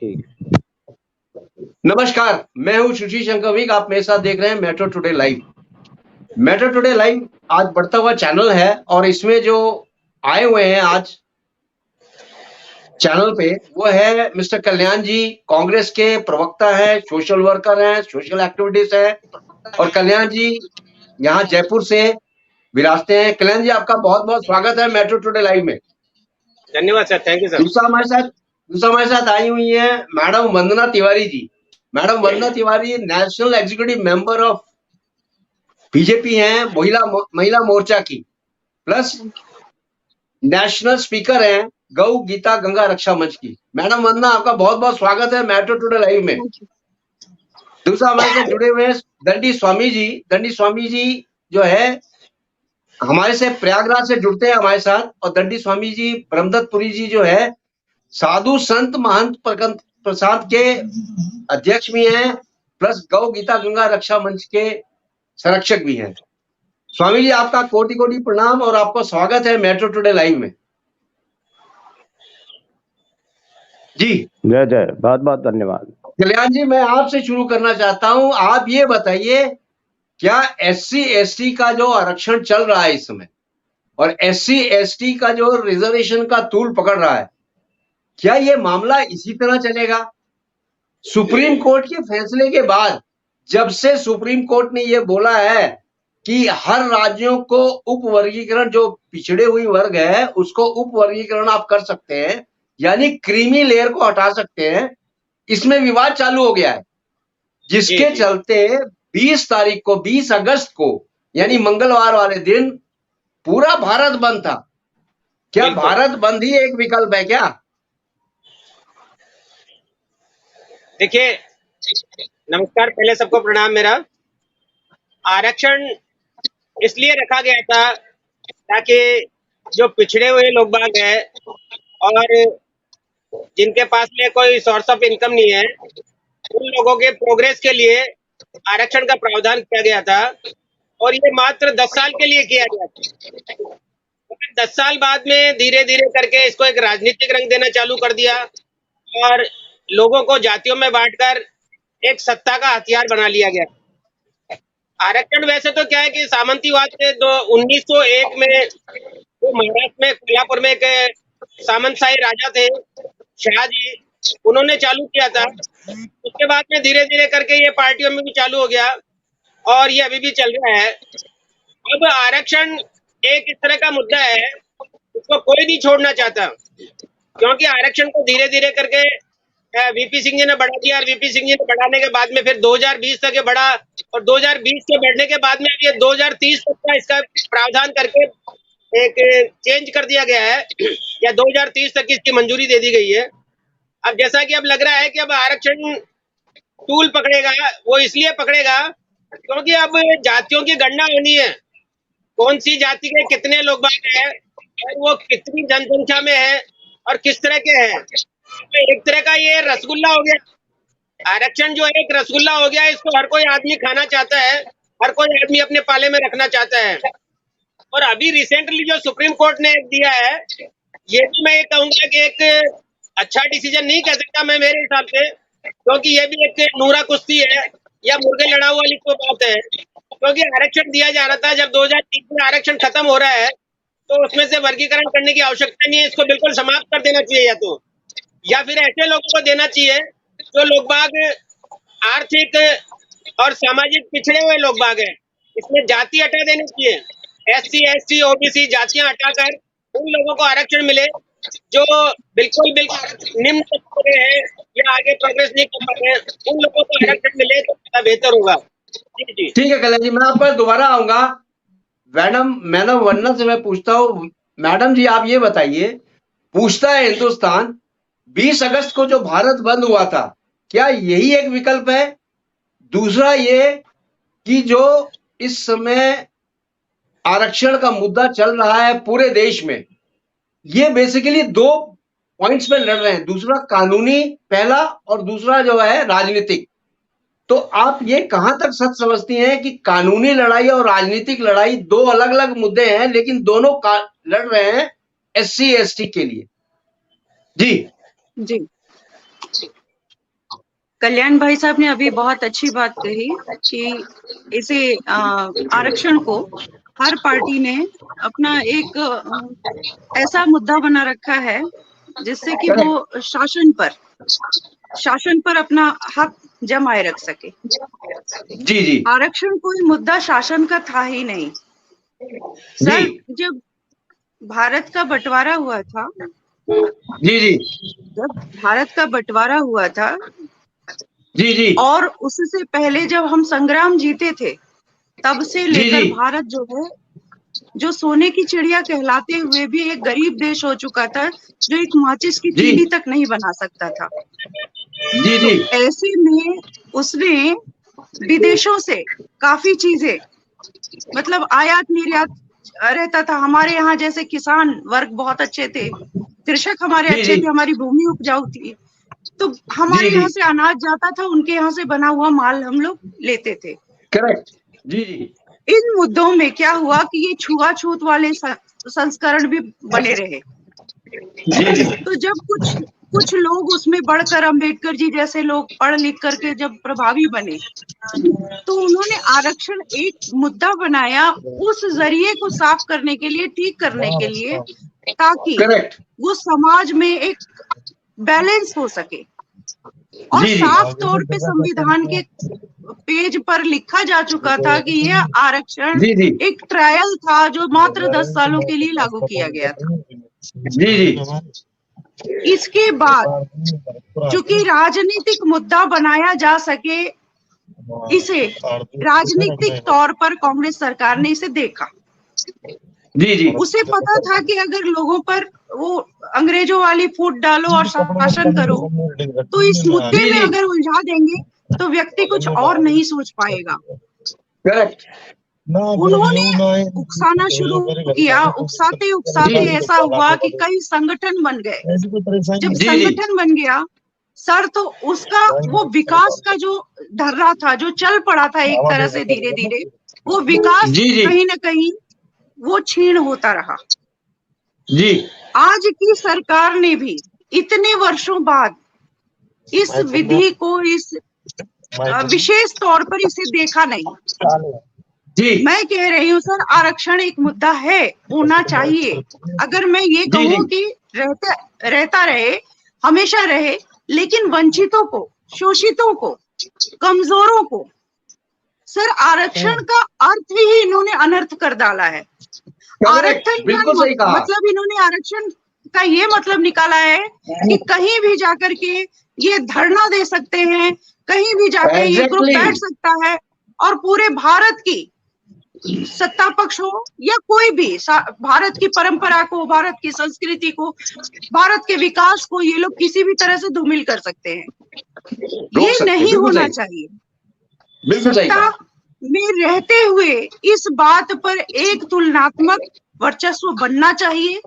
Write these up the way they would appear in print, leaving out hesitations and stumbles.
ठीक। नमस्कार, मैं हूँ सुशील शंकर विक। आप मेरे साथ देख रहे हैं metro today live. Metro today live आज बढ़ता हुआ चैनल है और इसमें जो आए हुए हैं आज चैनल पे वो है मिस्टर कल्याण जी। कांग्रेस के प्रवक्ता हैं, सोशल वर्कर हैं, सोशल एक्टिविटीज है और कल्याण जी यहाँ जयपुर से विराजते हैं। कल्याण जी, आपका बहुत बहुत स्वागत है मेट्रो टुडे लाइव में। धन्यवाद सर, थैंक यू सर। दूसरा हमारे साथ आई हुई है madam Vandana Tiwari ji. Madam Vandana Tiwari national executive member of BJP हैं, महिला मोर्चा की, प्लस नेशनल स्पीकर हैं गौ गीता गंगा रक्षा मंच की। मैडम वंदना, आपका बहुत बहुत स्वागत है मेट्रो टुडे लाइव में। दूसरा हमारे साथ जुड़े हुए हैं दंडी स्वामी जी। दंडी स्वामी जी जो है हमारे से प्रयागराज से जुड़ते हैं हमारे साथ, और दंडी स्वामी जी ब्रह्मदत्तपुरी जी जो है साधु संत महंत प्रसाद के अध्यक्ष भी हैं, प्लस गौ गीता गंगा रक्षा मंच के संरक्षक भी हैं। स्वामी जी, आपका कोटि कोटि प्रणाम और आपको स्वागत है मेट्रो टुडे लाइव में। जी जय जय, बहुत बहुत धन्यवाद। कल्याण जी, मैं आपसे शुरू करना चाहता हूं। आप ये बताइए, क्या SC ST का जो आरक्षण चल रहा है इस समय और SC ST का जो रिजर्वेशन का तूल पकड़ रहा है, क्या ये मामला इसी तरह चलेगा? सुप्रीम कोर्ट के फैसले के बाद, जब से सुप्रीम कोर्ट ने ये बोला है कि हर राज्यों को उप वर्गीकरण, जो पिछड़े हुई वर्ग है उसको उप वर्गीकरण आप कर सकते हैं, यानी क्रीमी लेयर को हटा सकते हैं, इसमें विवाद चालू हो गया है, जिसके चलते 20 अगस्त को यानी मंगलवार वाले दिन पूरा भारत बंद था। क्या भारत बंद ही एक विकल्प है क्या? देखिए, नमस्कार, पहले सबको प्रणाम। मेरा आरक्षण इसलिए रखा गया था ताकि जो पिछड़े हुए लोग बाग हैं और जिनके पास में कोई सोर्स ऑफ इनकम नहीं है, उन लोगों के प्रोग्रेस के लिए आरक्षण का प्रावधान किया गया था, और ये मात्र 10 साल के लिए किया गया था। 10 साल बाद में धीरे धीरे करके इसको एक राजनीतिक रंग देना चालू कर दिया और लोगों को जातियों में बांटकर एक सत्ता का हथियार बना लिया गया। आरक्षण वैसे तो क्या है कि सामंतीवाद से 1901 में वो महाराष्ट्र में कोल्हापुर में एक सामंतशाही राजा थे, शाहजी, उन्होंने चालू किया था। उसके बाद में धीरे धीरे करके ये पार्टियों में भी चालू हो गया और ये अभी भी चल रहा है। अब आरक्षण एक इस तरह का मुद्दा है, उसको कोई नहीं छोड़ना चाहता, क्योंकि आरक्षण को धीरे धीरे करके VP सिंह जी ने बढ़ा दिया और VP सिंह जी ने बढ़ाने के बाद में फिर 2020 तक ये बढ़ा, और 2020 के बढ़ने के बाद में ये 2030 तक का इसका प्रावधान करके एक चेंज कर दिया गया है, या 2030 तक इसकी मंजूरी दे दी गई है। अब जैसा कि अब लग रहा है कि अब आरक्षण टूल पकड़ेगा, वो इसलिए पकड़ेगा क्योंकि अब जातियों की गणना होनी है, कौन सी जाति के कितने लोग बाग हैं और वो कितनी जनसंख्या में है और किस तरह के हैं। एक तरह का ये रसगुल्ला हो गया, आरक्षण जो एक रसगुल्ला हो गया, इसको हर कोई आदमी खाना चाहता है, हर कोई आदमी अपने पाले में रखना चाहता है। और अभी रिसेंटली जो सुप्रीम कोर्ट ने दिया है, ये भी मैं ये कहूंगा कि एक अच्छा डिसीजन नहीं कह सकता मैं मेरे हिसाब से, क्योंकि ये भी एक नूरा कुश्ती है या मुर्गे लड़ाऊ वाली कोई बात है, क्योंकि आरक्षण दिया जा रहा था। जब 2003 में आरक्षण खत्म हो रहा है तो उसमें से वर्गीकरण करने की आवश्यकता नहीं है, इसको बिल्कुल समाप्त कर देना चाहिए, या फिर ऐसे लोगों को देना चाहिए जो लोग बाग आर्थिक और सामाजिक पिछड़े हुए लोग बाग हैं, इसमें जाति हटा देनी चाहिए। SC ST OBC जातियां हटाकर उन लोगों को आरक्षण मिले जो बिल्कुल निम्न तबके हैं या आगे प्रोग्रेस नहीं कर पा रहे हैं, उन लोगों को आरक्षण मिले तो ज्यादा बेहतर होगा। ठीक है कल्याण जी, मैं आप पर दोबारा आऊंगा। मैडम वंदना से मैं पूछता हूँ, मैडम जी आप ये बताइए, पूछता है हिंदुस्तान, 20 अगस्त को जो भारत बंद हुआ था, क्या यही एक विकल्प है? दूसरा ये कि जो इस समय आरक्षण का मुद्दा चल रहा है पूरे देश में, ये बेसिकली 2 पॉइंट्स पे लड़ रहे हैं, दूसरा कानूनी पहला और दूसरा जो है राजनीतिक। तो आप ये कहां तक सच समझती हैं कि कानूनी लड़ाई और राजनीतिक लड़ाई 2 अलग अलग मुद्दे हैं, लेकिन दोनों लड़ रहे हैं SC ST के लिए? जी कल्याण भाई साहब ने अभी बहुत अच्छी बात कही कि इसे आरक्षण को हर पार्टी ने अपना एक ऐसा मुद्दा बना रखा है जिससे कि वो शासन पर अपना हक जमाए रख सके। जी जी आरक्षण कोई मुद्दा शासन का था ही नहीं सर। जब भारत का बंटवारा हुआ था, जी जब भारत का बंटवारा हुआ था जी और उससे पहले जब हम संग्राम जीते थे, तब से लेकर भारत जो है, जो सोने की चिड़िया कहलाते हुए भी एक गरीब देश हो चुका था, जो एक माचिस की तीली तक नहीं बना सकता था। जी जी तो ऐसे में उसने विदेशों से काफी चीजें, मतलब आयात निर्यात रहता था। हमारे यहाँ जैसे किसान वर्ग बहुत अच्छे थे, कृषक हमारे अच्छे थे, हमारी भूमि उपजाऊ थी, तो हमारे यहाँ से अनाज जाता था, उनके यहाँ से बना हुआ माल हम लोग लेते थे। करेक्ट। जी जी इन मुद्दों में क्या हुआ कि ये छुआछूत वाले संस्करण भी बने रहे। जी तो जब कुछ लोग उसमें बढ़कर अंबेडकर जी जैसे लोग पढ़ लिख करके जब प्रभावी बने, तो उन्होंने आरक्षण एक मुद्दा बनाया उस जरिए को साफ करने के लिए, ठीक करने के लिए, ताकि वो समाज में एक बैलेंस हो सके। और साफ तौर पे संविधान के पेज पर लिखा जा चुका था कि यह आरक्षण एक ट्रायल था जो मात्र 10 सालों के लिए लागू किया गया था। इसके बाद चूंकि राजनीतिक मुद्दा बनाया जा सके, इसे राजनीतिक तौर पर कांग्रेस सरकार ने इसे देखा। उसे पता था कि अगर लोगों पर वो अंग्रेजों वाली फूट डालो और शासन करो, तो इस मुद्दे में अगर उलझा देंगे तो व्यक्ति कुछ और नहीं सोच पाएगा। उन्होंने उकसाना शुरू किया, उकसाते उकसाते ऐसा हुआ कि कई संगठन बन गए। जब संगठन बन गया सर, तो उसका वो विकास का जो धर्रा था, जो चल पड़ा था एक तरह से धीरे धीरे, वो विकास कहीं ना कहीं वो क्षीण होता रहा। आज की सरकार ने भी इतने वर्षों बाद इस विधि को, इस विशेष तौर पर इसे देखा नहीं। मैं कह रही हूँ सर, आरक्षण एक मुद्दा है, होना चाहिए। अगर मैं ये कहूँ कि रहता रहे, हमेशा रहे, लेकिन वंचितों को, शोषितों को, कमजोरों को, सर आरक्षण का अर्थ ही इन्होंने अनर्थ कर डाला है। आरक्षण मतलब इन्होंने आरक्षण का ये मतलब निकाला है कि कहीं भी जाकर के ये धरना दे सकते हैं, कहीं भी जाकर ये ग्रुप बैठ सकता है और पूरे भारत की सत्ता पक्ष हो या कोई भी, भारत की परंपरा को, भारत की संस्कृति को, भारत के विकास को ये लोग किसी भी तरह से धूमिल कर सकते हैं। ये नहीं होना चाहिए। सत्ता में रहते हुए इस बात पर एक तुलनात्मक वर्चस्व बनना चाहिए।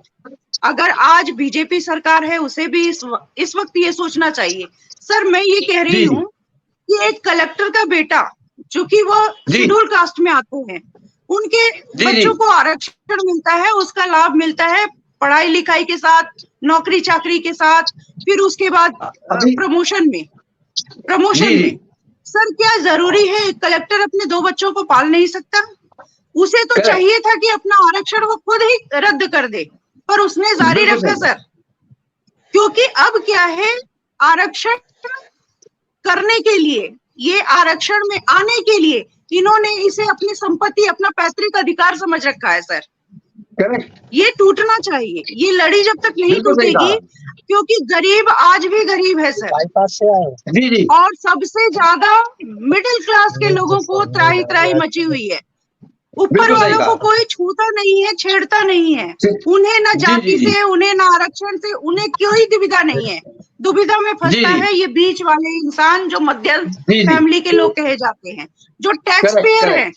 अगर आज बीजेपी सरकार है, उसे भी इस वक्त ये सोचना चाहिए। सर मैं ये कह रही हूँ कि एक कलेक्टर का बेटा, चूंकि वो शेड्यूल कास्ट में आते हैं, उनके बच्चों को आरक्षण मिलता है, उसका लाभ मिलता है पढ़ाई लिखाई के साथ, नौकरी चाकरी के साथ, फिर उसके बाद प्रमोशन में। सर क्या जरूरी है कलेक्टर अपने 2 बच्चों को पाल नहीं सकता? उसे तो चाहिए था कि अपना आरक्षण वो खुद ही रद्द कर दे, पर उसने जारी रखा सर। क्योंकि अब क्या है, आरक्षण करने के लिए, ये आरक्षण में आने के लिए इन्होंने इसे अपनी संपत्ति, अपना पैतृक अधिकार समझ रखा है सर। ये टूटना चाहिए। ये लड़ी जब तक नहीं टूटेगी, क्योंकि गरीब आज भी गरीब है सर, और सबसे ज्यादा मिडिल क्लास के लोगों को त्राही त्राही मची हुई है। ऊपर वालों को कोई छूता नहीं है, छेड़ता नहीं है। उन्हें ना जाति से, उन्हें ना आरक्षण से, उन्हें कोई दुविधा नहीं है। दुविधा में फंसता है ये बीच वाले इंसान, जो मध्यम फैमिली के लोग कहे जाते हैं, जो टैक्स पेयर हैं,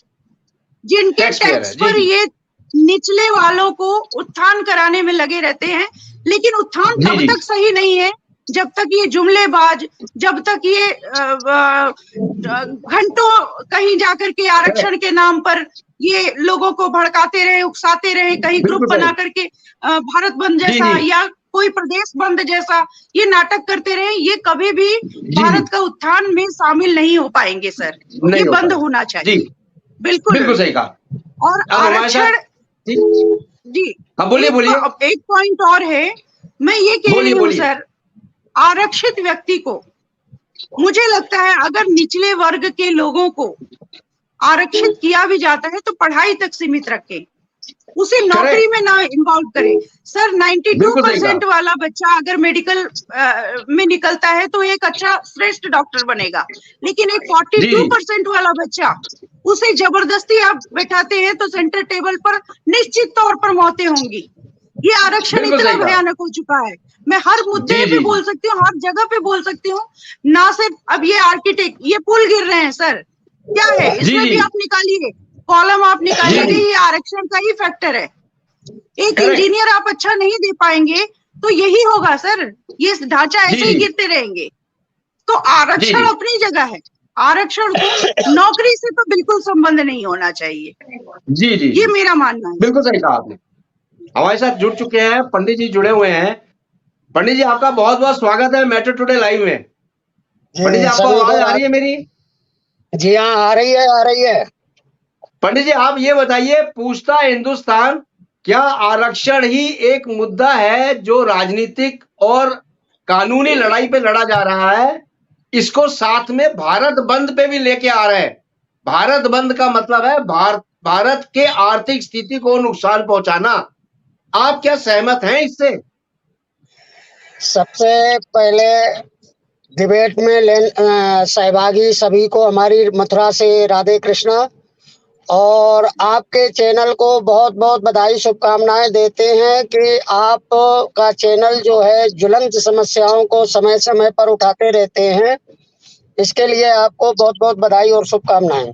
जिनके टैक्स पर ये निचले वालों को उत्थान कराने में लगे रहते हैं। लेकिन उत्थान तब तक सही नहीं है जब तक ये जुमलेबाज, जब तक ये घंटों कहीं जाकर के आरक्षण के नाम पर ये लोगों को भड़काते रहे, उकसाते रहे, कहीं ग्रुप बना करके भारत बंद जैसा या कोई प्रदेश बंद जैसा ये नाटक करते रहे, ये कभी भी भारत का उत्थान में शामिल नहीं हो पाएंगे सर। ये बंद होना चाहिए। जी बिल्कुल बिल्कुल सही कहा। और आरक्षण जी हाँ बोलिए बोलिए। एक पॉइंट और है, मैं ये कह रही हूँ सर, आरक्षित व्यक्ति को मुझे लगता है अगर निचले वर्ग के लोगों को आरक्षित किया भी जाता है तो पढ़ाई तक सीमित रखें, उसे नौकरी में ना इन्वॉल्व करें। सर 92% वाला बच्चा अगर मेडिकल में निकलता है तो एक अच्छा श्रेष्ठ डॉक्टर बनेगा, लेकिन एक 42% वाला बच्चा उसे जबरदस्ती आप बैठाते हैं तो सेंटर टेबल पर निश्चित तौर पर मौतें होंगी। ये आरक्षण इतना भयानक हो चुका है, मैं हर मुद्दे पे बोल सकती हूँ, हर जगह पे बोल सकती हूँ। ना सिर्फ अब ये आर्किटेक्ट, ये पुल गिर रहे हैं सर, क्या है इसमें भी आप निकालिए, कॉलम आप निकालिए, ये आरक्षण का ही फैक्टर है। एक इंजीनियर आप अच्छा नहीं दे पाएंगे तो यही होगा सर, ये ढांचा ऐसे ही गिरते रहेंगे। तो आरक्षण अपनी जगह है, आरक्षण को नौकरी से तो बिल्कुल संबंध नहीं होना चाहिए। जी जी ये मेरा मानना है। बिल्कुल सही कहा आपने। हमारे साथ जुड़ चुके हैं पंडित जी, जुड़े हुए हैं। पंडित जी आपका बहुत बहुत स्वागत है मैटर टुडे लाइव में। पंडित जी आपको आवाज आ रही है मेरी? जी हाँ, आ रही है, आ रही है। पंडित जी आप ये बताइए, पूछता हिंदुस्तान, क्या आरक्षण ही एक मुद्दा है जो राजनीतिक और कानूनी लड़ाई पे लड़ा जा रहा है? इसको साथ में भारत बंद पे भी लेके आ रहे हैं। भारत बंद का मतलब है भारत के आर्थिक स्थिति को नुकसान पहुंचाना। आप क्या सहमत हैं इससे? सबसे पहले डिबेट में सहभागी सभी को हमारी मथुरा से राधे कृष्णा, और आपके चैनल को बहुत बहुत बधाई शुभकामनाएं देते हैं कि आप का चैनल जो है ज्वलंत समस्याओं को समय समय पर उठाते रहते हैं। इसके लिए आपको बहुत बहुत बधाई और शुभकामनाएं।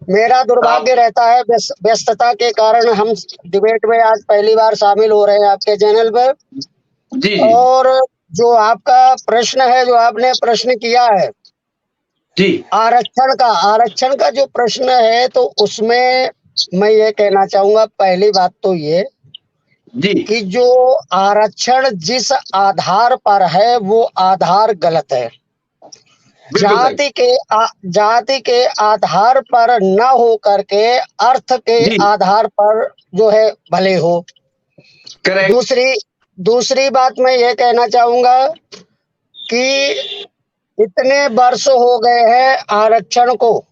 मेरा दुर्भाग्य रहता है व्यस्तता के कारण हम डिबेट में आज पहली बार शामिल हो रहे हैं आपके चैनल पर। जी। और जो आपका प्रश्न है, जो आपने प्रश्न किया है जी, आरक्षण का जो प्रश्न है, तो उसमें मैं ये कहना चाहूंगा, पहली बात तो ये जी कि जो आरक्षण जिस आधार पर है वो आधार गलत है। जाति के आधार पर न हो करके अर्थ के आधार पर जो है भले हो। दूसरी बात मैं ये कहना चाहूंगा कि इतने वर्ष हो गए हैं आरक्षण को,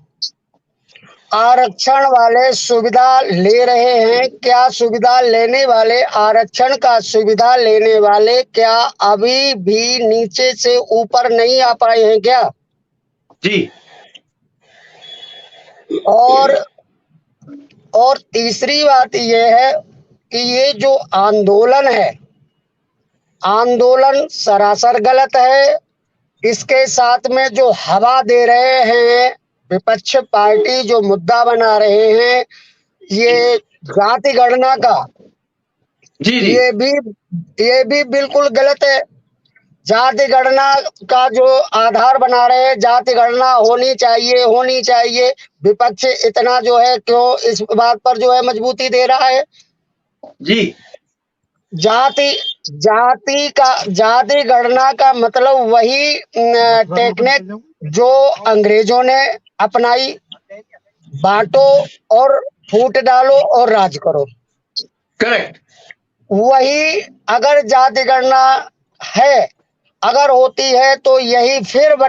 आरक्षण वाले सुविधा ले रहे हैं, क्या सुविधा लेने वाले, आरक्षण का सुविधा लेने वाले क्या अभी भी नीचे से ऊपर नहीं आ पाए हैं क्या? जी। और तीसरी बात यह है कि ये जो आंदोलन है, आंदोलन सरासर गलत है। इसके साथ में जो हवा दे रहे हैं विपक्ष पार्टी, जो मुद्दा बना रहे हैं ये जाति गणना का, ये भी बिल्कुल गलत है। जाति गणना का जो आधार बना रहे हैं, जाति गणना होनी चाहिए। विपक्ष इतना जो है क्यों इस बात पर जो है मजबूती दे रहा है? जी, जाति गणना का मतलब वही टेक्निक जो अंग्रेजों ने अपनाई, बांटो और फूट डालो और राज करो। करेक्ट। वही अगर जाति गणना है, अगर होती है तो यही फिर वही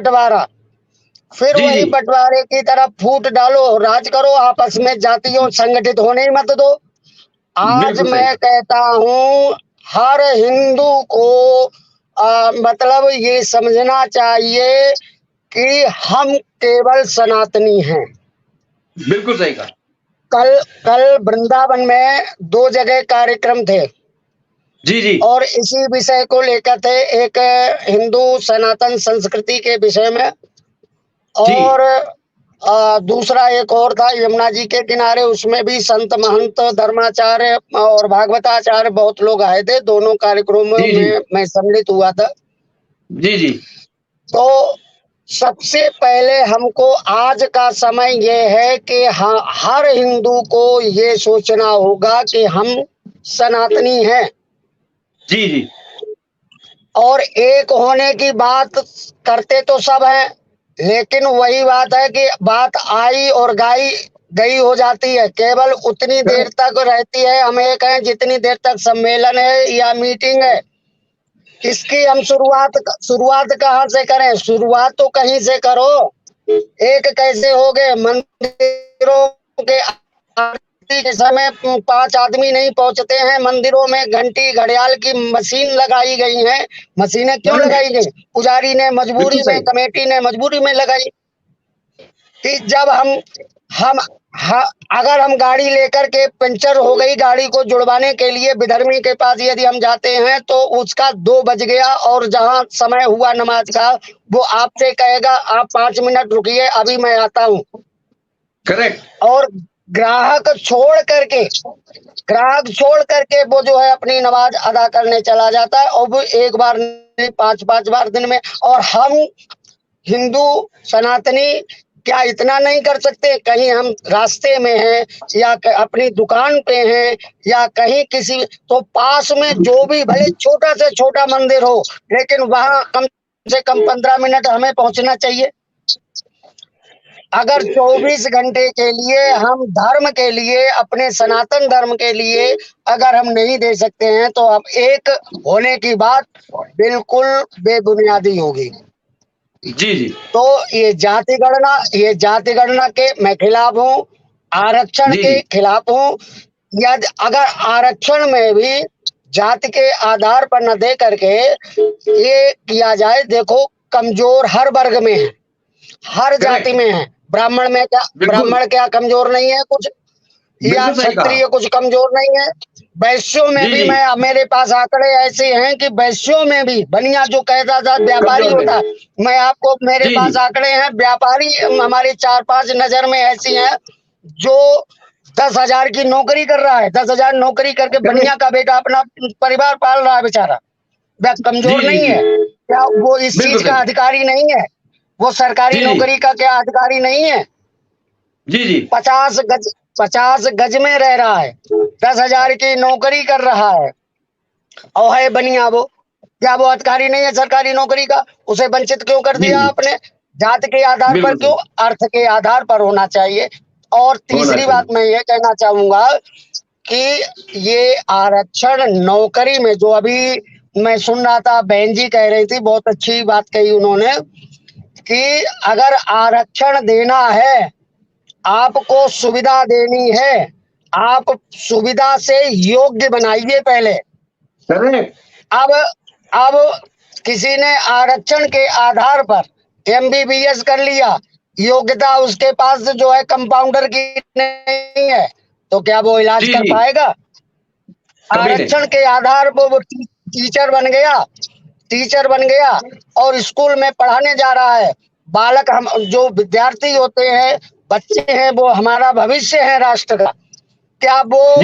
बंटवारे की तरफ फूट डालो, राज करो, आपस में जातियों संगठित होने ही मत दो। आज मैं कहता हूँ हर हिंदू को मतलब ये समझना चाहिए कि हम केवल सनातनी हैं। बिल्कुल सही कहा। कल वृंदावन में 2 जगह कार्यक्रम थे। जी। और इसी विषय को लेकर थे, एक हिंदू सनातन संस्कृति के विषय में, और दूसरा एक और था यमुना जी के किनारे, उसमें भी संत महंत धर्माचार्य और भागवताचार्य बहुत लोग आए थे। दोनों कार्यक्रमों में मैं सम्मिलित हुआ था। जी। तो सबसे पहले हमको आज का समय ये है कि हर हिंदू को ये सोचना होगा कि हम सनातनी हैं। जी। और एक होने की बात करते तो सब हैं, लेकिन वही बात है कि बात आई और गई हो जाती है। केवल उतनी देर तक रहती है, हम एक हैं जितनी देर तक सम्मेलन है या मीटिंग है। इसकी हम शुरुआत कहाँ से करें? शुरुआत तो कहीं से करो। एक कैसे हो गए? मंदिरों के आरती के समय 5 आदमी नहीं पहुंचते हैं। मंदिरों में घंटी घड़ियाल की मशीन लगाई गई है। मशीनें क्यों लगाई गई? पुजारी ने मजबूरी में, कमेटी ने मजबूरी में लगाई कि जब अगर हम गाड़ी लेकर के पंचर हो गई, गाड़ी को जुड़वाने के लिए विधर्मी के पास यदि हम जाते हैं तो उसका 2 बज गया और जहां समय हुआ नमाज का, वो आपसे कहेगा आप 5 मिनट रुकिए, अभी मैं आता हूं। करेक्ट। और ग्राहक छोड़ करके वो जो है अपनी नमाज अदा करने चला जाता है, और वो एक बार नहीं 5 बार दिन में। और हम हिंदू सनातनी क्या इतना नहीं कर सकते? कहीं हम रास्ते में हैं या अपनी दुकान पे हैं या कहीं किसी, तो पास में जो भी भले छोटा से छोटा मंदिर हो, लेकिन वहां कम से कम 15 मिनट हमें पहुंचना चाहिए। अगर 24 घंटे के लिए हम धर्म के लिए, अपने सनातन धर्म के लिए अगर हम नहीं दे सकते हैं, तो अब एक होने की बात बिल्कुल बेबुनियादी होगी। जी जी। तो ये जाति गणना के मैं खिलाफ हूँ, आरक्षण के खिलाफ हूँ। यदि अगर आरक्षण में भी जाति के आधार पर न दे करके ये किया जाए, देखो कमजोर हर वर्ग में है, हर जाति में है। ब्राह्मण क्या कमजोर नहीं है कुछ, या क्षत्रिय कुछ कमजोर नहीं है। वैश्यों में भी मेरे पास आंकड़े ऐसे हैं कि वैश्यों में भी बनिया जो कहता था व्यापारी होता, मैं आपको मेरे पास आंकड़े हैं, व्यापारी हमारे 4-5 नजर में ऐसी हैं जो 10,000 की नौकरी कर रहा है। 10,000 नौकरी करके बनिया का बेटा अपना परिवार पाल रहा है बेचारा। वह कमजोर नहीं है क्या? वो इस चीज का अधिकारी नहीं है? वो सरकारी नौकरी का क्या अधिकारी नहीं है? जी जी। 50 गज में रह रहा है, 10,000 की नौकरी कर रहा है, और है बनिया वो, क्या वो अधिकारी नहीं है सरकारी नौकरी का? उसे वंचित क्यों कर दिया आपने? जात के आधार पर क्यों? अर्थ के आधार पर होना चाहिए। और तीसरी बात मैं ये कहना चाहूंगा कि ये आरक्षण नौकरी में, जो अभी मैं सुन रहा था बहन जी कह रही थी, बहुत अच्छी बात कही उन्होंने, कि अगर आरक्षण देना है, आपको सुविधा देनी है, आप सुविधा से योग्य बनाइए पहले। अब किसी ने आरक्षण के आधार पर MBBS कर लिया, योग्यता उसके पास जो है कंपाउंडर की नहीं है, तो क्या वो इलाज कर पाएगा? आरक्षण के आधार पर वो टीचर बन गया और स्कूल में पढ़ाने जा रहा है। बालक, हम जो विद्यार्थी होते हैं, बच्चे हैं, वो हमारा भविष्य है राष्ट्र का। क्या वो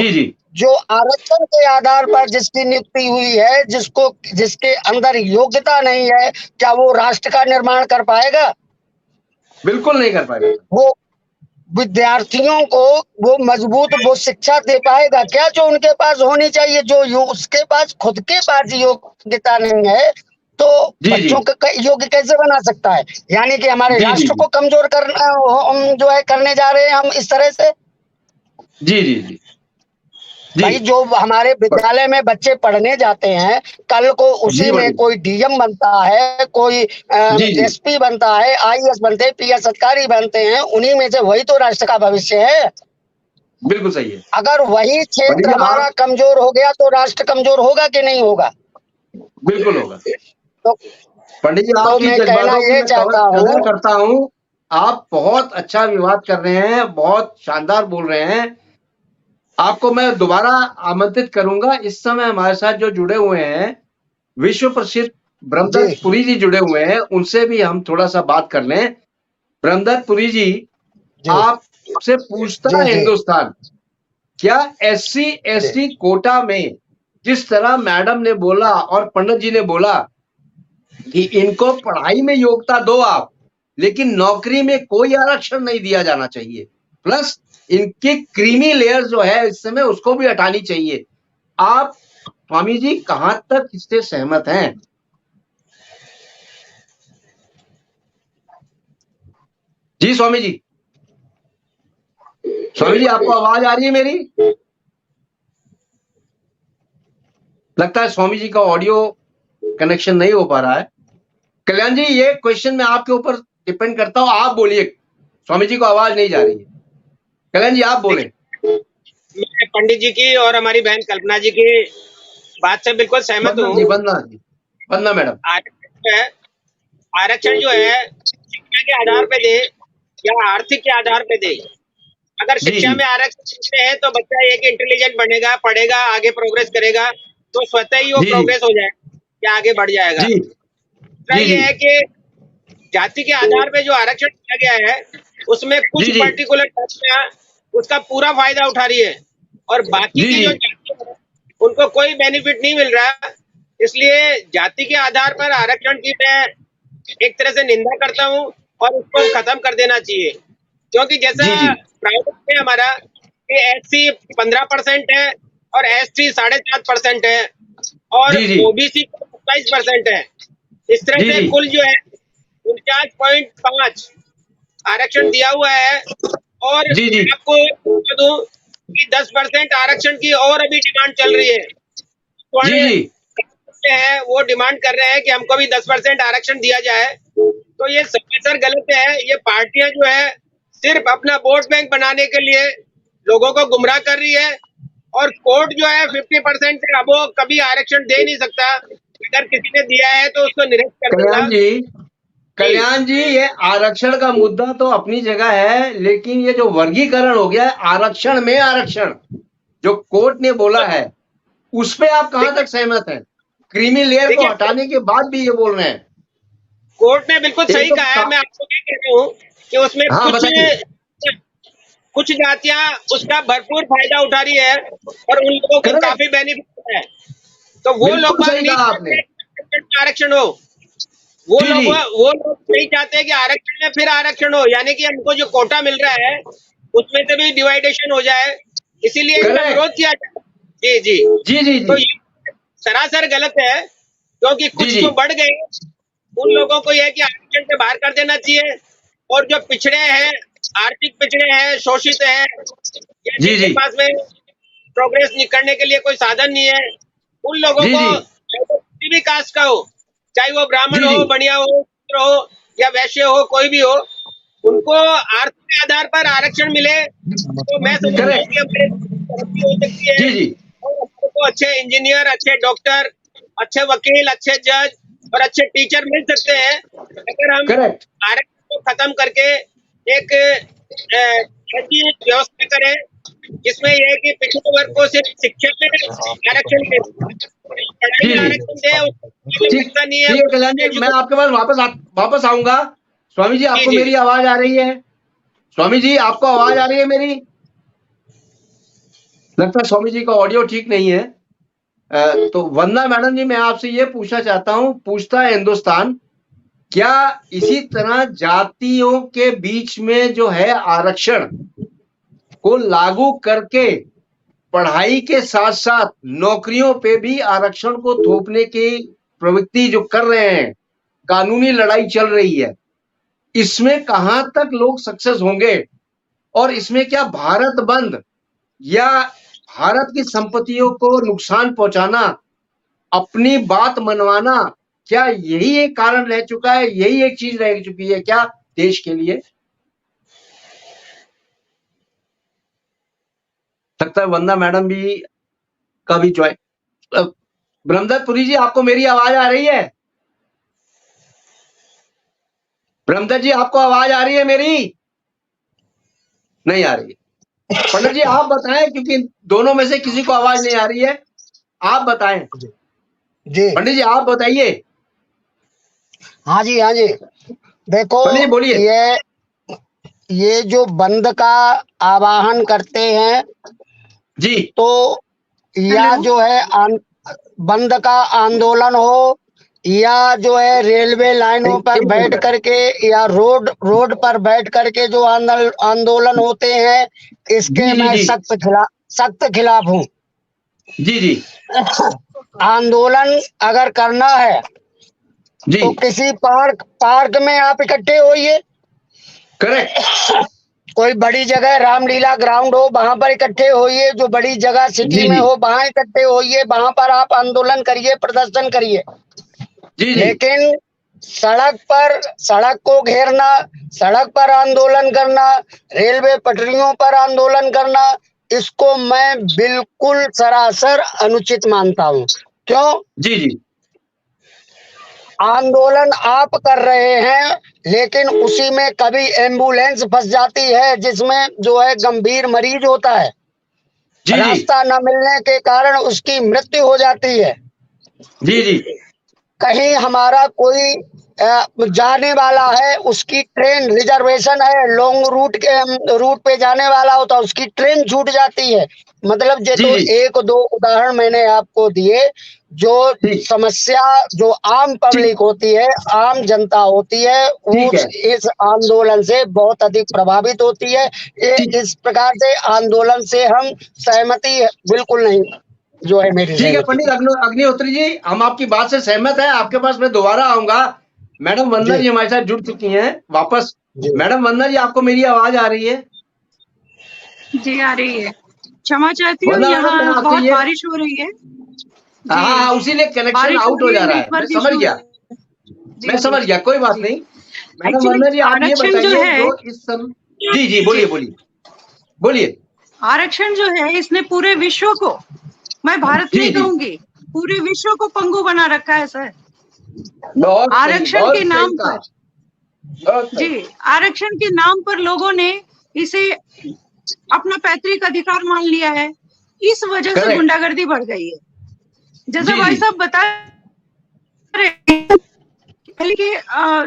जो आरक्षण के आधार पर जिसकी नियुक्ति हुई है, जिसके अंदर योग्यता नहीं है, क्या वो राष्ट्र का निर्माण कर पाएगा? बिल्कुल नहीं कर पाएगा। वो विद्यार्थियों को वो मजबूत वो शिक्षा दे पाएगा क्या जो उनके पास होनी चाहिए? जो उसके पास खुद के पास योग्यता नहीं है, तो बच्चों का योग्य कैसे बना सकता है? यानी कि हमारे राष्ट्र को कमजोर करना जो है करने जा रहे हैं हम इस तरह से। जी जी जी। भाई, जो हमारे विद्यालय में बच्चे पढ़ने जाते हैं, कल को उसी में कोई DM बनता है, कोई SP बनता है, IAS बनते हैं, PS अधिकारी बनते हैं, उन्हीं में से वही तो राष्ट्र का भविष्य है। बिल्कुल सही है। अगर वही क्षेत्र हमारा कमजोर हो गया तो राष्ट्र कमजोर होगा कि नहीं होगा? बिल्कुल होगा। तो पंडित जी, तो मैं कहना ये चाहता हूँ, करता हूँ, आप बहुत अच्छा विवाद कर रहे हैं, बहुत शानदार बोल रहे हैं। आपको मैं दोबारा आमंत्रित करूंगा। इस समय हमारे साथ जो जुड़े हुए हैं विश्व प्रसिद्ध ब्रह्मदत्त पुरी जी जुड़े हुए हैं, उनसे भी हम थोड़ा सा बात कर लें। ब्रह्मदत्त पुरी जी, आपसे पूछता है हिंदुस्तान, क्या SC ST कोटा में जिस तरह मैडम ने बोला और पंडित जी ने बोला कि इनको पढ़ाई में योग्यता दो आप, लेकिन नौकरी में कोई आरक्षण नहीं दिया जाना चाहिए, प्लस इनकी क्रीमी लेयर जो है इस समय उसको भी हटानी चाहिए। आप स्वामी जी कहां तक इससे सहमत हैं? जी स्वामी जी, स्वामी जी आपको आवाज आ रही है मेरी? लगता है स्वामी जी का ऑडियो कनेक्शन नहीं हो पा रहा है। कल्याण जी, ये क्वेश्चन मैं आपके ऊपर डिपेंड करता हूं, आप बोलिए। स्वामी जी को आवाज नहीं जा रही है। कल्याण जी आप बोले। मैं पंडित जी की और हमारी बहन कल्पना जी की बात से बिल्कुल सहमत हूँ। वंदना मैडम। आरक्षण जो है शिक्षा के आधार पे दे या आर्थिक के आधार पे दे। अगर शिक्षा में आरक्षण है तो बच्चा एक इंटेलिजेंट बनेगा, पढ़ेगा, आगे प्रोग्रेस करेगा, तो स्वतः ही वो प्रोग्रेस हो जाएगा या आगे बढ़ जाएगा। ये है कि जाति के आधार पे जो आरक्षण दिया गया है उसमें कुछ पर्टिकुलर जातियां उसका पूरा फायदा उठा रही है और बाकी की जो जातियां हैं उनको कोई बेनिफिट नहीं मिल रहा। इसलिए जाति के आधार पर आरक्षण की मैं एक तरह से निंदा करता हूं और उसको खत्म कर देना चाहिए, क्योंकि जैसा प्राइवेट में हमारा SC 15% है और ST 7.5% है और OBC 27% है। इस तरह से कुल जो है 49.5 आरक्षण दिया हुआ है। और आपको बता दूं कि 10% आरक्षण की और अभी डिमांड चल रही है। है वो डिमांड कर रहे हैं कि हमको भी 10% आरक्षण दिया जाए। तो ये सर गलत है। ये पार्टियां जो है सिर्फ अपना वोट बैंक बनाने के लिए लोगों को गुमराह कर रही है और कोर्ट जो है 50% से अब वो कभी आरक्षण दे नहीं सकता। अगर किसी ने दिया है तो उसको निरस्त कर देगा। कल्याण जी, ये आरक्षण का मुद्दा तो अपनी जगह है, लेकिन ये जो वर्गीकरण हो गया है आरक्षण में आरक्षण जो कोर्ट ने बोला है उस पे आप कहां तक सहमत हैं? क्रीमी लेयर को हटाने के बाद भी ये बोल रहे हैं। कोर्ट ने बिल्कुल सही कहा है। मैं आपको ये कह रहा हूँ कि उसमें कुछ जातियां उसका भरपूर फायदा उठा रही है और उन लोगों को काफी बेनिफिट है। तो वो लोग आरक्षण हो, वो लोग नहीं चाहते कि आरक्षण में फिर आरक्षण हो, यानी कि हमको जो कोटा मिल रहा है उसमें से भी डिवाइडेशन हो जाए, इसीलिए इसका विरोध किया जाए। जी। तो ये सरासर गलत है, क्योंकि कुछ जो बढ़ गए उन लोगों को यह कि आरक्षण से बाहर कर देना चाहिए और जो पिछड़े हैं, आर्थिक पिछड़े हैं, शोषित हैं, जिनके पास में प्रोग्रेस करने के लिए कोई साधन नहीं है, उन लोगों को किसी भी कास्ट का हो, चाहे वो ब्राह्मण हो, बनिया हो, शूद्र हो या वैश्य हो, कोई भी हो, उनको आर्थिक आधार पर आरक्षण मिले तो मैं समझता हूं कि हमारी तरक्की हो सकती है और हमको अच्छे इंजीनियर, अच्छे डॉक्टर, अच्छे वकील, अच्छे जज और अच्छे टीचर मिल सकते हैं अगर हम आरक्षण को खत्म करके एक ऐसी व्यवस्था करें जिसमें यह है कि पिछड़े वर्ग को सिर्फ शिक्षा में आरक्षण दे, पढ़ाई में आरक्षण दे। कल्याण जी, मैं आपके पास वापस आऊंगा। स्वामी जी, आपको मेरी आवाज आ रही है? स्वामी जी, आपको आवाज आ रही है मेरी? लगता है स्वामी जी का ऑडियो ठीक नहीं है। तो वंदना मैडम जी, मैं आपसे ये पूछना चाहता हूं, पूछता है हिंदुस्तान, क्या इसी तरह जातियों के बीच में जो है आरक्षण को लागू करके पढ़ाई के साथ साथ नौकरियों पे भी आरक्षण को थोपने की प्रवृत्ति जो कर रहे हैं, कानूनी लड़ाई चल रही है, इसमें कहां तक लोग सक्सेस होंगे? और इसमें क्या भारत बंद या भारत की संपत्तियों को नुकसान पहुंचाना, अपनी बात मनवाना, क्या यही एक कारण रह चुका है, यही एक चीज रह चुकी है क्या देश के लिए? लगता है वंदना मैडम भी का भी ज्वाइन। ब्रह्मदत्तपुरी जी, आपको मेरी आवाज आ रही है? ब्रह्मदत्त जी, आपको आवाज आ रही है मेरी? नहीं आ रही है। पंडित जी आप बताएं, क्योंकि दोनों में से किसी को आवाज नहीं आ रही है, आप बताएं। जी पंडित जी आप बताइए। हाँ जी देखो, पंडित जी बोलिए। ये जो बंद का आवाहन करते हैं जी, तो या जो है बंद का आंदोलन हो या जो है रेलवे लाइनों पर बैठ करके या रोड पर बैठ करके जो आंदोलन होते हैं, इसके मैं सख्त खिलाफ हूँ। जी आंदोलन अगर करना है तो किसी पार्क में आप इकट्ठे होइए, करेक्ट। कोई बड़ी जगह रामलीला ग्राउंड हो, वहां पर इकट्ठे होइए। जो बड़ी जगह सिटी में हो, वहां इकट्ठे होइए, वहां पर आप आंदोलन करिए, प्रदर्शन करिए। जी। लेकिन सड़क को घेरना, सड़क पर आंदोलन करना, रेलवे पटरियों पर आंदोलन करना, इसको मैं बिल्कुल सरासर अनुचित मानता हूँ। क्यों? जी। आंदोलन आप कर रहे हैं, लेकिन उसी में कभी एम्बुलेंस फंस जाती है, जिसमें जो है गंभीर मरीज होता है। रास्ता न मिलने के कारण उसकी मृत्यु हो जाती है। जी। कहीं हमारा कोई जाने वाला है, उसकी ट्रेन रिजर्वेशन है, लॉन्ग रूट पे जाने वाला होता है, उसकी ट्रेन छूट जाती है। मतलब ये तो एक दो उदाहरण मैंने आपको दिए। जो समस्या जो आम पब्लिक होती है, आम जनता होती है, इस आंदोलन से बहुत अधिक प्रभावित होती है। इस प्रकार से आंदोलन से हम सहमति बिल्कुल नहीं जो है मेरी। ठीक है पंडित अग्निहोत्री जी, हम आपकी बात से सहमत हैं। आपके पास मैं दोबारा आऊंगा। मैडम वंदना जी हमारे साथ जुड़ चुकी हैं वापस। मैडम वंदना जी, आपको मेरी आवाज आ रही है? जी आ रही है। क्षमा चाहती हूँ, यहाँ बहुत बारिश हो रही है। हाँ, उसीलिए कनेक्शन आउट हो जा रहा है। मैं समझ गया, कोई बात नहीं। मैडम वंदना जी, आप ये बताइए जो इस समय। जी बोलिए। आरक्षण जो है, इसने पूरे विश्व को, मैं भारत नहीं कहूंगी, पूरे विश्व को पंगु बना रखा है सर। आरक्षण के नाम पर, जी, आरक्षण के नाम पर लोगों ने इसे अपना पैतृक अधिकार मान लिया है। इस वजह से गुंडागर्दी बढ़ गई है। जैसा भाई साहब बता रहे पहले के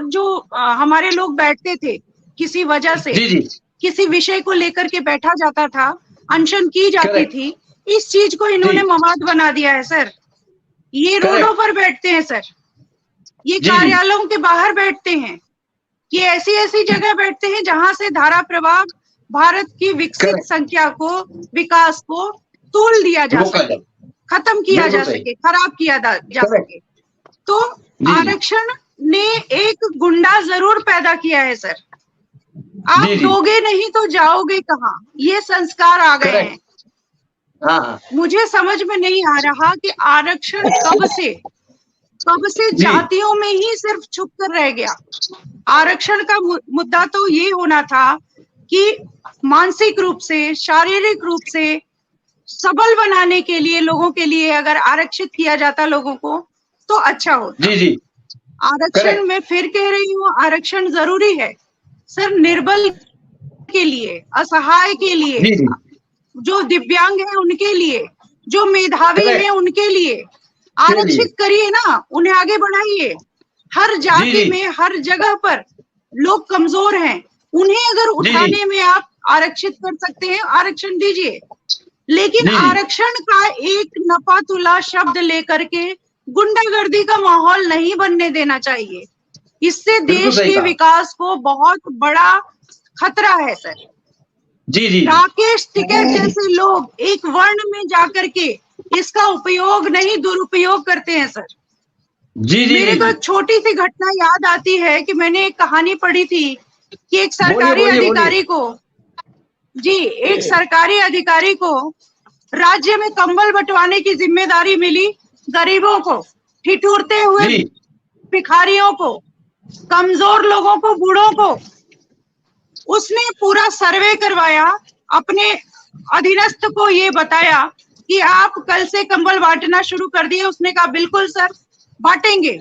जो हमारे लोग बैठते थे, किसी वजह से किसी विषय को लेकर के बैठा जाता था, अनशन की जाती थी, इस चीज को इन्होंने मवाद बना दिया है सर। ये रोडों पर बैठते हैं सर, ये कार्यालयों के बाहर बैठते हैं, ये ऐसी जगह बैठते हैं जहां से धारा प्रवाह भारत की विकसित संख्या को, विकास को तोल दिया जा सके, खत्म किया जा सके, खराब किया जा सके। तो आरक्षण ने एक गुंडा जरूर पैदा किया है सर। आप दोगे नहीं तो जाओगे कहाँ, ये संस्कार आ गए हैं। मुझे समझ में नहीं आ रहा कि आरक्षण कब से जातियों में ही सिर्फ छुप कर रह गया। आरक्षण का मुद्दा तो ये होना था कि मानसिक रूप से, शारीरिक रूप से सबल बनाने के लिए, लोगों के लिए अगर आरक्षित किया जाता लोगों को तो अच्छा होता। आरक्षण मैं फिर कह रही हूँ, आरक्षण जरूरी है सर, निर्बल के लिए, असहाय के लिए, जो दिव्यांग है उनके लिए, जो मेधावी है उनके लिए आरक्षित करिए ना, उन्हें आगे बढ़ाइए। हर जाति में, हर जगह पर लोग कमजोर हैं, उन्हें अगर उठाने में आप आरक्षित कर सकते हैं, आरक्षण दीजिए। लेकिन आरक्षण का एक नपातुला शब्द लेकर के गुंडागर्दी का माहौल नहीं बनने देना चाहिए। इससे देश के विकास को बहुत बड़ा खतरा है सर। राकेश टिकैत जैसे लोग एक वर्ण में जाकर के इसका उपयोग नहीं, दुरुपयोग करते हैं सर। मेरे को एक छोटी सी घटना याद आती है कि मैंने एक कहानी पढ़ी थी कि एक सरकारी अधिकारी को राज्य में कंबल बंटवाने की जिम्मेदारी मिली। गरीबों को, ठिठुरते हुए भिखारियों को, कमजोर लोगों को, बूढ़ों को उसने पूरा सर्वे करवाया, अपने अधीनस्थ को ये बताया कि आप कल से कंबल बांटना शुरू कर दिए। उसने कहा बिल्कुल सर, बांटेंगे।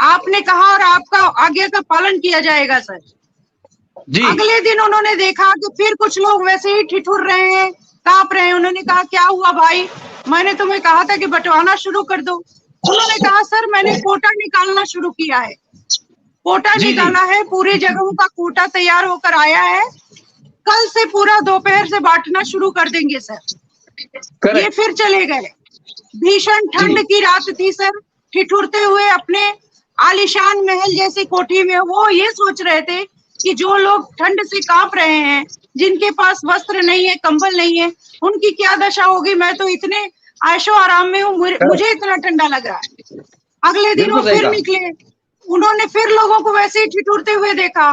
आपने कहा और आपका आज्ञा का पालन किया जाएगा सर। अगले दिन उन्होंने देखा कि फिर कुछ लोग वैसे ही ठिठुर रहे हैं, कांप रहे हैं। उन्होंने कहा क्या हुआ भाई, मैंने तुम्हें कहा था कि बंटवाना शुरू कर दो। उन्होंने कहा सर मैंने कोटा निकालना शुरू किया है, कोटा निकाला है, पूरी जगहों का कोटा तैयार होकर आया है, कल से पूरा दोपहर से बांटना शुरू कर देंगे सर। ये फिर चले गए। भीषण ठंड की रात थी सर, ठिठुरते हुए अपने आलीशान महल जैसी कोठी में वो ये सोच रहे थे कि जो लोग ठंड से कांप रहे हैं, जिनके पास वस्त्र नहीं है, कंबल नहीं है, उनकी क्या दशा होगी। मैं तो इतने आयशो आराम में हूँ, मुझे इतना ठंडा लग रहा है। अगले दिन वो फिर निकले, उन्होंने फिर लोगों को वैसे ही ठिठुरते हुए देखा।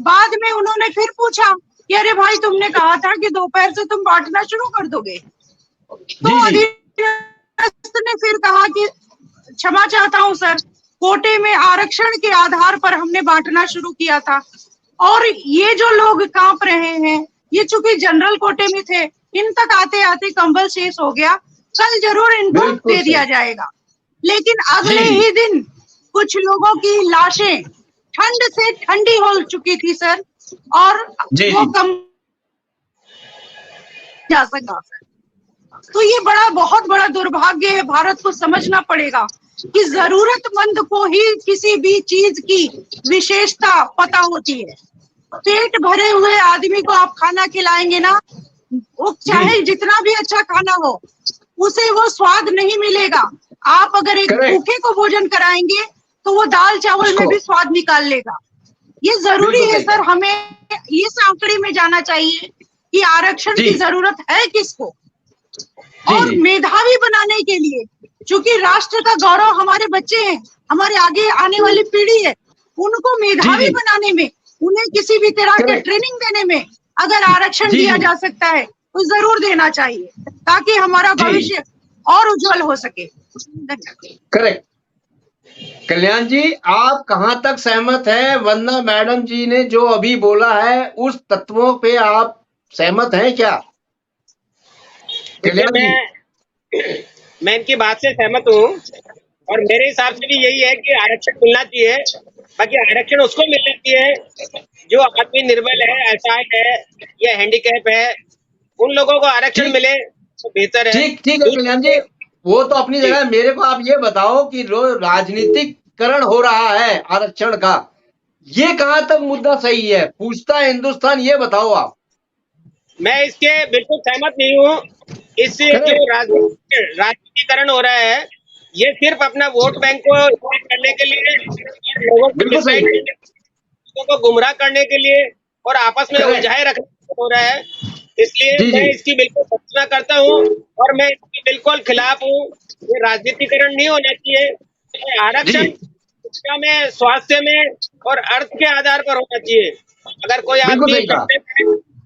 बाद में उन्होंने फिर पूछा कि अरे भाई तुमने कहा था कि दोपहर से तुम बांटना शुरू कर दोगे। तो अधीनस्थ ने फिर कहा कि क्षमा चाहता हूं सर, कोटे में आरक्षण के आधार पर हमने बांटना शुरू किया था और ये जो लोग कांप रहे हैं ये चूंकि जनरल कोटे में थे, इन तक आते आते कंबल शेष हो गया, कल जरूर इनको दे दिया जाएगा। लेकिन अगले ही दिन कुछ लोगों की लाशें ठंड से ठंडी हो चुकी थी सर, और वो कम जा सका सर। तो ये बहुत बड़ा दुर्भाग्य है। भारत को समझना पड़ेगा कि जरूरतमंद को ही किसी भी चीज की विशेषता पता होती है। पेट भरे हुए आदमी को आप खाना खिलाएंगे ना, वो चाहे जितना भी अच्छा खाना हो उसे वो स्वाद नहीं मिलेगा। आप अगर एक भूखे को भोजन कराएंगे तो वो दाल चावल में भी स्वाद निकाल लेगा। ये जरूरी है सर, हमें ये आंकड़े में जाना चाहिए कि आरक्षण की जरूरत है किसको, और मेधावी बनाने के लिए, क्योंकि राष्ट्र का गौरव हमारे बच्चे हैं, हमारे आगे आने वाली पीढ़ी है, उनको मेधावी बनाने में, उन्हें किसी भी तरह के ट्रेनिंग देने में अगर आरक्षण दिया जा सकता है तो जरूर देना चाहिए, ताकि हमारा भविष्य और उज्जवल हो सके। करेक्ट। कल्याण जी, आप कहां तक सहमत हैं? वंदना मैडम जी ने जो अभी बोला है उस तत्वों पे आप सहमत हैं क्या? कल्याण जी, मैं इनकी बात से सहमत हूँ और मेरे हिसाब से भी यही है कि आरक्षण मिलना चाहिए। बाकी आरक्षण उसको मिलना चाहिए जो आदमी निर्बल है, असहाय है या हैंडीकैप है, उन लोगों को आरक्षण मिले तो बेहतर है। ठीक है कल्याण जी, वो तो अपनी जगह। मेरे को आप ये बताओ कि राजनीतिकरण हो रहा है आरक्षण का, ये कहां तक मुद्दा सही है? पूछता है हिंदुस्तान, ये बताओ आप। मैं इसके बिल्कुल सहमत नहीं हूँ। इससे जो राजनीतिकरण हो रहा है ये सिर्फ अपना वोट बैंक को करने के लिए, लोगों को गुमराह करने के लिए और आपस में उलझाए रखने के लिए हो रहा है। इसलिए मैं इसकी बिल्कुल भर्त्सना करता हूँ और मैं इसके बिल्कुल खिलाफ हूँ। ये राजनीतिकरण नहीं होना चाहिए। आरक्षण शिक्षा में, स्वास्थ्य में और अर्थ के आधार पर होना चाहिए। अगर कोई आदमी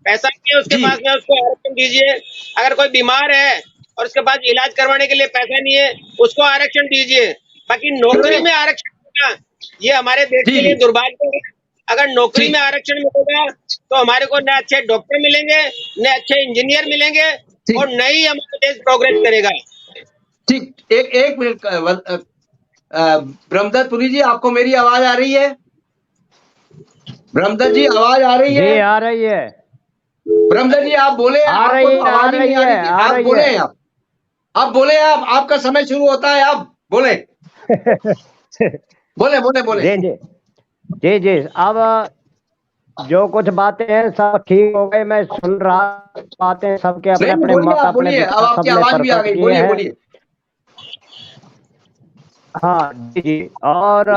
पैसा नहीं है उसके पास में, उसको आरक्षण दीजिए। अगर कोई बीमार है और उसके पास इलाज करवाने के लिए पैसा नहीं है, उसको आरक्षण दीजिए। बाकी नौकरी में आरक्षण देना ये हमारे देश के लिए दुर्भाग्य है। अगर नौकरी में आरक्षण मिलेगा तो हमारे को न अच्छे डॉक्टर मिलेंगे, न अच्छे इंजीनियर मिलेंगे और न ही हमारा देश प्रोग्रेस करेगा। ठीक, एक मिनट ब्रह्मदत्त पुरी जी, आपको मेरी आवाज आ रही है? ब्रह्मदत्त जी, आवाज आ रही है? आ रही है। ब्रह्मदत्त जी आप बोले, आ रही है, आप बोले, आप बोले, आपका समय शुरू होता है, आप बोले। बोले। जी। अब जो कुछ बातें हैं सब ठीक हो गए, मैं सुन रहा बातें सबके अपने अपने मत, अपने अब आपकी आवाज भी आ गई, बोलिए। हाँ जी। और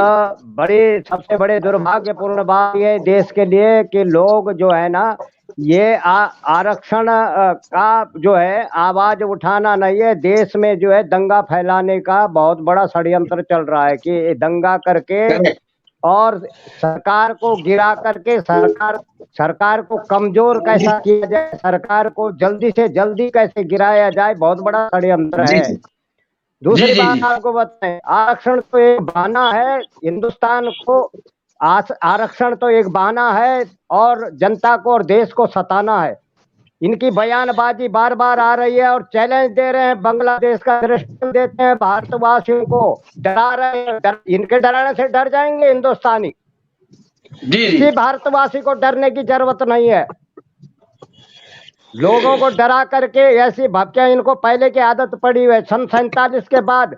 सबसे बड़े दुर्भाग्यपूर्ण बात ये देश के लिए कि लोग जो है ना, ये आरक्षण का जो है आवाज उठाना नहीं है, देश में जो है दंगा फैलाने का बहुत बड़ा षड्यंत्र चल रहा है कि दंगा करके और सरकार को गिरा करके सरकार को कमजोर कैसा किया जाए, सरकार को जल्दी से जल्दी कैसे गिराया जाए, बहुत बड़ा षड्यंत्र है। दूसरी बात आपको बताएं, आरक्षण तो एक बहाना है, हिंदुस्तान को आरक्षण तो एक बहाना है और जनता को और देश को सताना है। इनकी बयानबाजी बार बार आ रही है और चैलेंज दे रहे हैं, बांग्लादेश का दृष्टांत देते हैं, भारतवासियों को डरा रहे हैं। इनके डराने से डर जाएंगे हिंदुस्तानी? किसी भारतवासी को डरने की जरूरत नहीं है। लोगों को डरा करके ऐसी भपकियां इनको पहले की आदत पड़ी हुई है। सन 47 के बाद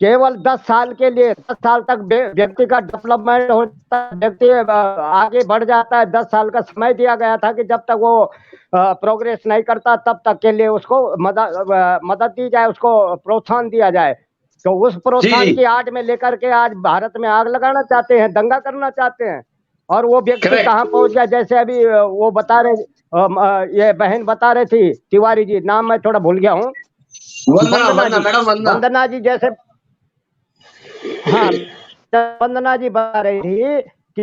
केवल 10 साल के लिए, 10 साल तक व्यक्ति का डेवलपमेंट होता है, व्यक्ति आगे बढ़ जाता है। 10 साल का समय दिया गया था कि जब तक वो प्रोग्रेस नहीं करता तब तक के लिए उसको मदद दी जाए, उसको प्रोत्साहन दिया जाए। तो उस प्रोत्साहन की आड़ में लेकर के आज भारत में आग लगाना चाहते हैं, दंगा करना चाहते हैं। और वो व्यक्ति कहाँ पहुंच गया? जैसे अभी वो बता रहे, ये बहन बता रही थी, तिवारी जी, नाम मैं थोड़ा भूल गया हूँ, वंदना जी जैसे, हाँ वंदना जी बता रही थी कि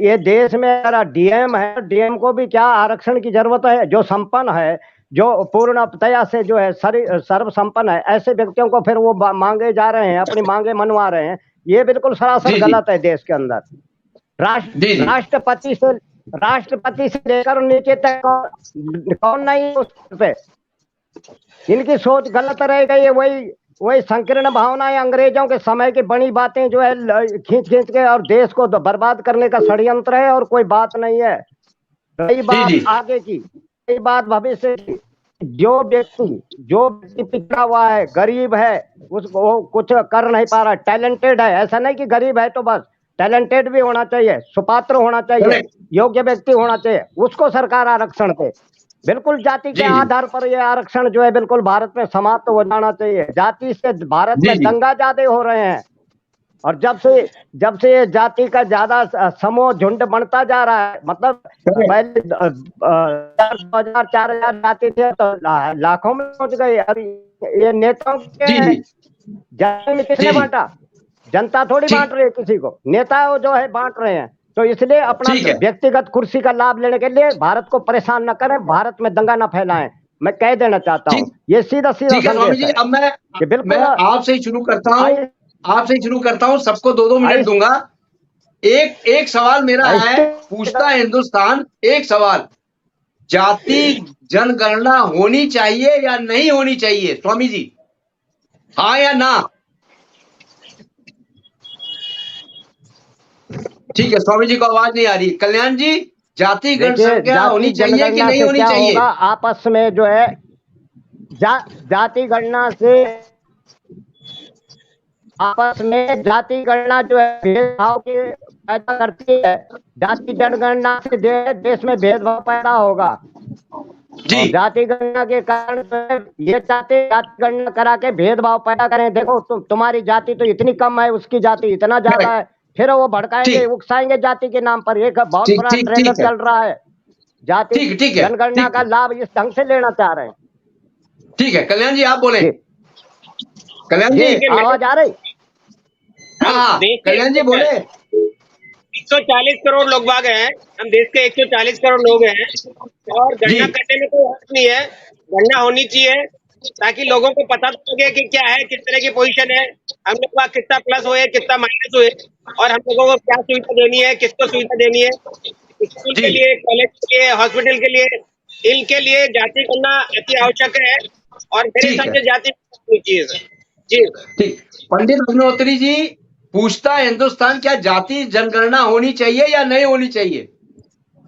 ये देश में अगर डीएम है, डीएम को भी क्या आरक्षण की जरूरत है? जो संपन्न है, जो पूर्णतया से जो है सर्व संपन्न है, ऐसे व्यक्तियों को फिर वो मांगे जा रहे हैं, अपनी मांगे मनवा रहे हैं। ये बिल्कुल सरासर गलत है देश के अंदर। राष्ट्रपति से लेकर नीचे तक कौन नहीं उस पे? इनकी सोच गलत रह गई है। वही संकीर्ण भावनाएं, अंग्रेजों के समय की बड़ी बातें जो है खींच के और देश को बर्बाद करने का षड्यंत्र है, और कोई बात नहीं है। रही बात आगे की, रही बात भविष्य की, जो व्यक्ति पिछड़ा हुआ है, गरीब है, उसको कुछ कर नहीं पा रहा, टैलेंटेड है, ऐसा नहीं कि गरीब है तो बस, टैलेंटेड भी होना चाहिए, सुपात्र होना चाहिए, योग्य व्यक्ति होना चाहिए, उसको सरकार आरक्षण दे। बिल्कुल जाति के आधार पर यह आरक्षण जो है बिल्कुल भारत में समाप्त हो जाना चाहिए। जाति से भारत में दंगा ज्यादा हो रहे हैं, और जब से ये जाति का ज्यादा समूह झुंड बढ़ता जा रहा है, मतलब पहले 2000 4000 जाति थे तो लाखों में पहुंच गए। और ये नेताओं के जाति में किसने बांटा? जनता थोड़ी बांट रही है किसी को, नेता जो है बांट रहे हैं। तो इसलिए अपना व्यक्तिगत कुर्सी का लाभ लेने के लिए भारत को परेशान न करें, भारत में दंगा न फैलाएं, मैं कह देना चाहता हूँ। ये सीधा संदेश है। अब मैं आपसे ही शुरू करता हूँ, सबको 2-2 मिनट दूंगा। एक सवाल मेरा है, पूछता है हिंदुस्तान, एक सवाल, जाति जनगणना होनी चाहिए या नहीं होनी चाहिए स्वामी जी, हाँ या ना? ठीक है, स्वामी जी को आवाज नहीं आ रही। कल्याण जी, जाति जनगणना होनी चाहिए कि नहीं होनी चाहिए? आपस में जो है जाति गणना से आपस में जाति गणना जो है भेदभाव के पैदा करती है। जाति जनगणना से देश में भेदभाव पैदा होगा जी। जाति गणना के कारण ये चाहते जाति गणना करा के भेदभाव पैदा करें। देखो तुम्हारी जाति तो इतनी कम है, उसकी जाति इतना ज्यादा है, फिर वो भड़काएंगे, उकसाएंगे जाति के नाम पर। एक बहुत बड़ा ट्रेंड चल रहा है, जाति जनगणना का लाभ इस ढंग से लेना चाह रहे हैं। ठीक है, कल्याण जी आप बोले। कल्याण जी आवाज आ रही? हाँ, कल्याण जी बोले। 140 करोड़ लोग बाग हैं, हम देश के 140 करोड़ लोग हैं, और गणना करने में कोई हर्ज नहीं है। गणना होनी चाहिए ताकि लोगों को पता लगे कि क्या है, किस तरह की पोजीशन है, हम लोग का कितना प्लस हुए, कितना माइनस हुए, और हम लोगों को क्या सुविधा देनी है, किसको सुविधा देनी है, स्कूल के लिए, कॉलेज के लिए, हॉस्पिटल के लिए, इनके लिए जाति गणना अति आवश्यक है। और मेरे हिसाब से जाति होनी चाहिए सर जी। ठीक, पंडित अग्निहोत्री जी, पूछता है हिंदुस्तान, क्या जाति जनगणना होनी चाहिए या नहीं होनी चाहिए?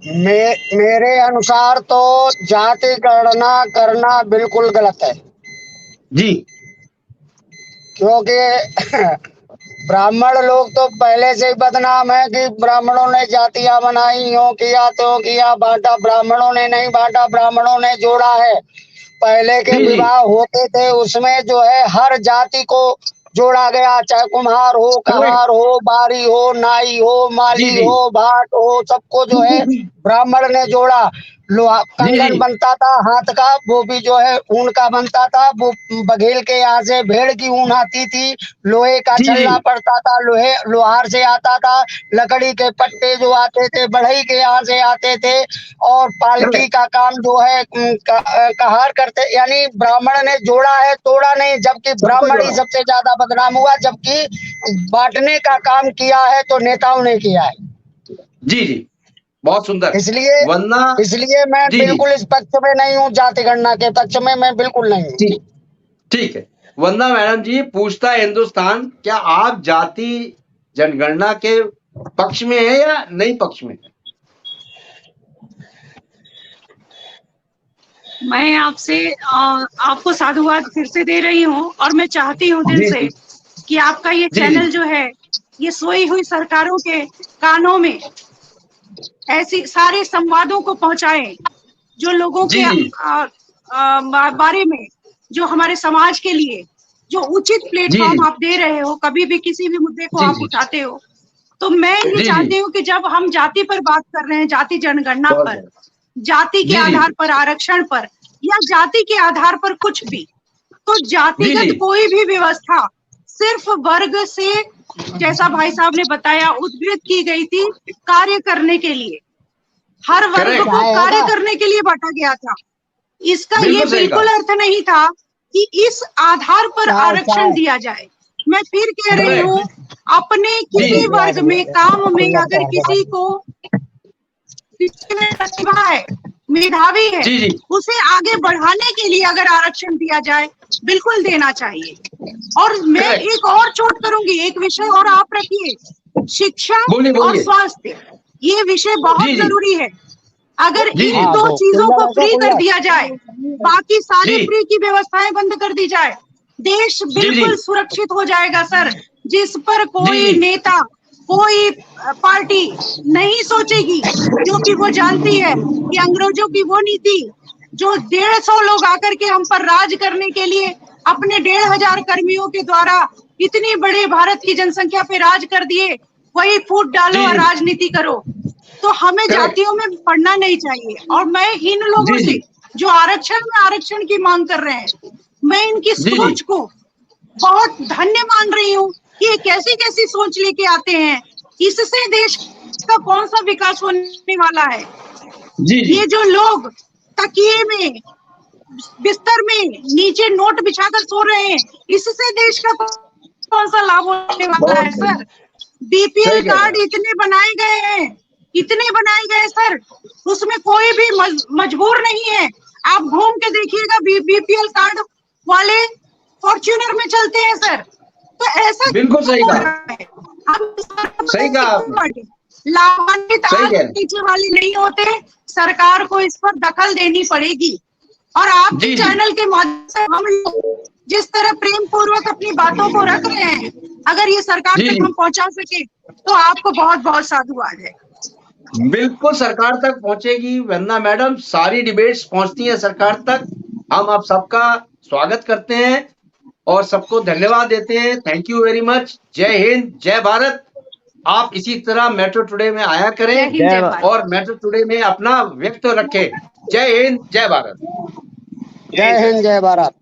मेरे अनुसार तो जाति गणना करना बिल्कुल गलत है जी, क्योंकि ब्राह्मण लोग तो पहले से ही बदनाम है कि ब्राह्मणों ने जातियां बनाई, यूं किया तो किया, बांटा ब्राह्मणों ने नहीं बांटा, ब्राह्मणों ने जोड़ा है। पहले के विवाह होते थे उसमें जो है हर जाति को जोड़ा गया, चाहे कुम्हार हो, कहार हो, बारी हो, नाई हो, माली हो, भाट हो, सबको जो है ब्राह्मण ने जोड़ा। लोहा कंगन बनता था हाथ का, वो भी जो है ऊन का बनता था। वो बघेल के यहाँ से भेड़ की ऊन आती थी, लोहे का छल्ला पड़ता था, लोहार से आता था। लकड़ी के पट्टे जो आते थे बढ़ई के यहाँ से आते थे। और पालकी का काम जो है कहार करते, यानी ब्राह्मण ने जोड़ा है, तोड़ा नहीं। जबकि ब्राह्मण ही सबसे ज्यादा बदनाम हुआ, जबकि बांटने का काम किया है तो नेताओं ने किया है। जी जी, बहुत सुंदर। इसलिए मैं बिल्कुल इस पक्ष में नहीं हूँ, जाति गणना के पक्ष में मैं बिल्कुल नहीं हूँ। ठीक है, वंदना मैडम जी, पूछता है हिंदुस्तान, क्या आप जाति जनगणना के पक्ष में है या नहीं पक्ष में? मैं आपको साधुवाद फिर से दे रही हूँ, और मैं चाहती हूँ दिल से कि आपका ये चैनल जो है ये सोई हुई सरकारों के कानों में ऐसी सारे संवादों को पहुंचाएं जो लोगों के बारे में, जो हमारे समाज के लिए जो उचित प्लेटफॉर्म आप दे रहे हो, कभी भी किसी भी मुद्दे को आप उठाते हो। तो मैं ये चाहती हूँ कि जब हम जाति पर बात कर रहे हैं, जाति जनगणना पर, जाति के आधार पर आरक्षण पर, या जाति के आधार पर कुछ भी, तो जातिगत कोई भी व्यवस्था सिर्फ वर्ग से, जैसा भाई साहब ने बताया, उद्घृत की गई थी कार्य करने के लिए। हर वर्ग को कार्य करने के लिए बांटा गया था। इसका ये बिल्कुल अर्थ नहीं था कि इस आधार पर आरक्षण दिया जाए। मैं फिर कह रही हूँ, अपने किसी वर्ग में, काम में अगर किसी को प्रतिभा है, मेधावी है, उसे आगे बढ़ाने के लिए अगर आरक्षण दिया जाए, बिल्कुल देना चाहिए। और मैं एक और चोट करूंगी, एक विषय और आप रखिए, शिक्षा और स्वास्थ्य, ये विषय बहुत जरूरी है। अगर इन दो चीजों को फ्री कर दिया जाए, बाकी सारी फ्री की व्यवस्थाएं बंद कर दी जाए, देश बिल्कुल सुरक्षित हो जाएगा सर। जिस पर कोई नेता, कोई पार्टी नहीं सोचेगी, जो कि वो जानती है कि अंग्रेजों की वो नीति जो 150 लोग आकर के हम पर राज करने के लिए अपने 1500 कर्मियों के द्वारा इतनी बड़े भारत की जनसंख्या पे राज कर दिए, वही फूट डालो और राजनीति करो। तो हमें जातियों में पढ़ना नहीं चाहिए। और मैं इन लोगों से जो आरक्षण की मांग कर रहे हैं, मैं इनकी सोच को बहुत धन्य मान रही हूँ कि ये कैसी कैसी सोच लेके आते हैं। इससे देश का कौन सा विकास होने वाला है? ये जो लोग तकिए में, बिस्तर में नीचे नोट बिछाकर सो रहे हैं, इससे देश का कौन सा लाभ होने वाला है सर? बीपीएल कार्ड इतने बनाए गए सर, उसमें कोई भी मजबूर नहीं है। आप घूम के देखिएगा, बीपीएल कार्ड वाले फॉर्च्यूनर में चलते हैं सर। तो ऐसा बिल्कुल सही कहा, सही कहा। लाभान्वित नीचे वाले नहीं होते, सरकार को इस पर दखल देनी पड़ेगी। और आपके चैनल के माध्यम से हम लोग जिस तरह प्रेम पूर्वक अपनी बातों को रख रहे हैं, अगर ये सरकार तक हम पहुंचा सके तो आपको बहुत बहुत साधुवाद है। बिल्कुल सरकार तक पहुंचेगी, वंदना मैडम, सारी डिबेट्स पहुंचती हैं सरकार तक। हम आप सबका स्वागत करते हैं और सबको धन्यवाद देते हैं। Thank you very much. जय हिंद, जय भारत। आप इसी तरह मेट्रो टुडे में आया करें और मेट्रो टुडे में अपना व्यक्त रखें। जय हिंद, जय भारत। जय हिंद, जय भारत।